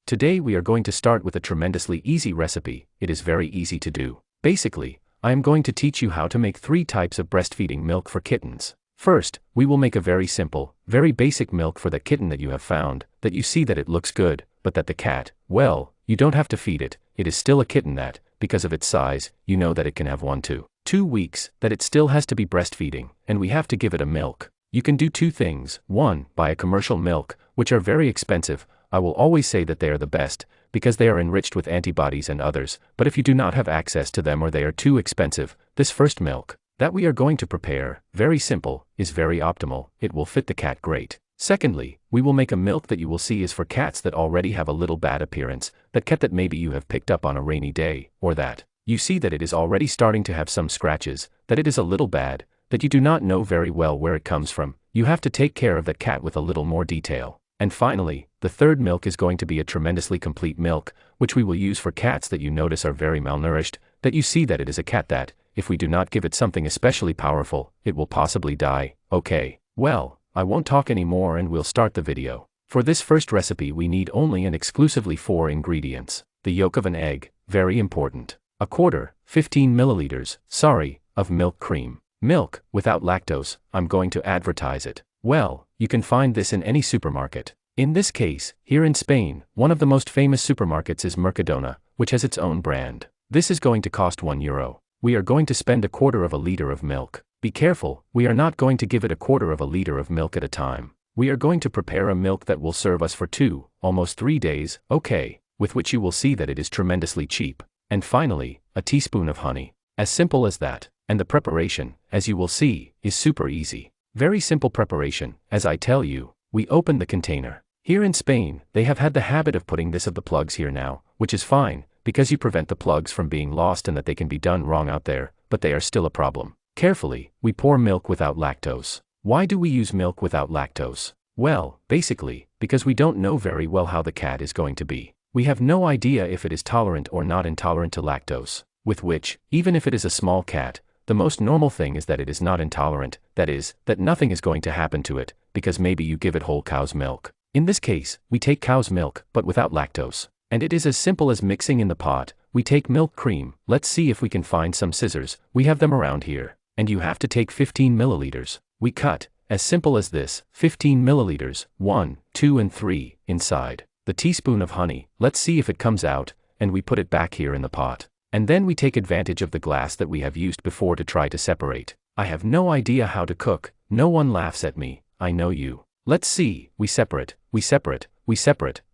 Today we are going to start with a tremendously easy recipe. It is very easy to do. Basically, I am going to teach you how to make 3 types of breastfeeding milk for kittens. First, we will make a very simple, very basic milk for the kitten that you have found, that you see that it looks good, but that the cat, well, you don't have to feed it. It is still a kitten that, because of its size, you know that it can have 1 to 2 weeks, that it still has to be breastfeeding, and we have to give it a milk. You can do 2 things. 1, buy a commercial milk, which are very expensive. I will always say that they are the best, because they are enriched with antibodies and others, but if you do not have access to them or they are too expensive, this first milk that we are going to prepare, very simple, is very optimal. It will fit the cat great. Secondly, we will make a milk that you will see is for cats that already have a little bad appearance, that cat that maybe you have picked up on a rainy day, or that you see that it is already starting to have some scratches, that it is a little bad, that you do not know very well where it comes from. You have to take care of that cat with a little more detail. And finally, the third milk is going to be a tremendously complete milk, which we will use for cats that you notice are very malnourished, that you see that it is a cat that, if we do not give it something especially powerful, it will possibly die. Okay, well, I won't talk anymore and we'll start the video. For this first recipe we need only and exclusively 4 ingredients. The yolk of an egg, very important. A quarter, 15 milliliters, of milk cream. Milk, without lactose. I'm going to advertise it. Well, you can find this in any supermarket. In this case, here in Spain, one of the most famous supermarkets is Mercadona, which has its own brand. This is going to cost €1. We are going to spend a quarter of a liter of milk. Be careful, we are not going to give it a quarter of a liter of milk at a time. We are going to prepare a milk that will serve us for 2, almost 3 days, okay, with which you will see that it is tremendously cheap. And finally, a teaspoon of honey. As simple as that. And the preparation, as you will see, is super easy. Very simple preparation. As I tell you, we open the container. Here in Spain, they have had the habit of putting this of the plugs here now, which is fine, because you prevent the plugs from being lost and that they can be done wrong out there, but they are still a problem. Carefully, we pour milk without lactose. Why do we use milk without lactose? Well, basically, because we don't know very well how the cat is going to be. We have no idea if it is tolerant or not intolerant to lactose, with which, even if it is a small cat, the most normal thing is that it is not intolerant, that is, that nothing is going to happen to it, because maybe you give it whole cow's milk. In this case, we take cow's milk, but without lactose. And it is as simple as mixing in the pot. We take milk cream. Let's see if we can find some scissors. We have them around here. And you have to take 15 milliliters. We cut, as simple as this, 15 milliliters, 1, 2 and 3, inside. The teaspoon of honey, let's see if it comes out, and we put it back here in the pot. And then we take advantage of the glass that we have used before to try to separate. I have no idea how to cook. No one laughs at me. I know you. Let's see. We separate.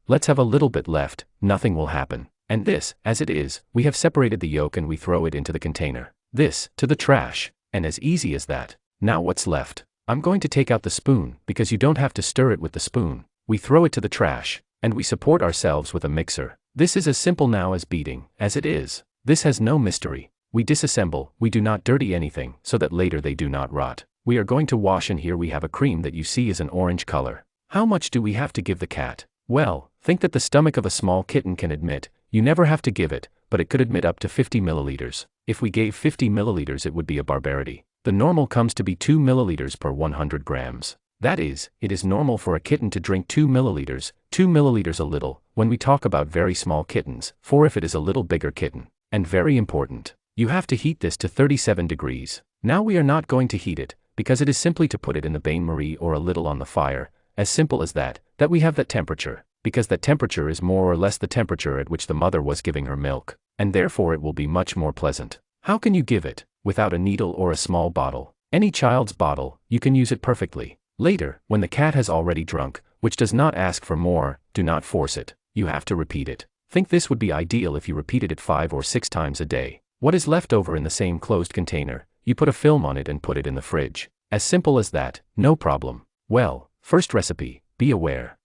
Let's have a little bit left. Nothing will happen. And this, as it is, we have separated the yolk and we throw it into the container. This, to the trash. And as easy as that. Now what's left? I'm going to take out the spoon, because you don't have to stir it with the spoon. We throw it to the trash. And we support ourselves with a mixer. This is as simple now as beating, as it is. This has no mystery. We disassemble, we do not dirty anything, so that later they do not rot. We are going to wash, and here we have a cream that you see is an orange color. How much do we have to give the cat? Well, think that the stomach of a small kitten can admit. You never have to give it, but it could admit up to 50 milliliters. If we gave 50 milliliters it would be a barbarity. The normal comes to be 2 milliliters per 100 grams. That is, it is normal for a kitten to drink 2 milliliters a little, when we talk about very small kittens, for if it is a little bigger kitten. And very important, you have to heat this to 37 degrees. Now we are not going to heat it, because it is simply to put it in the bain-marie or a little on the fire, as simple as that we have that temperature, because that temperature is more or less the temperature at which the mother was giving her milk, and therefore it will be much more pleasant. How can you give it? Without a needle or a small bottle. Any child's bottle, you can use it perfectly. Later, when the cat has already drunk, which does not ask for more, do not force it. You have to repeat it. Think this would be ideal if you repeated it 5 or 6 times a day. What is left over in the same closed container, you put a film on it and put it in the fridge. As simple as that, no problem. Well, first recipe, be aware.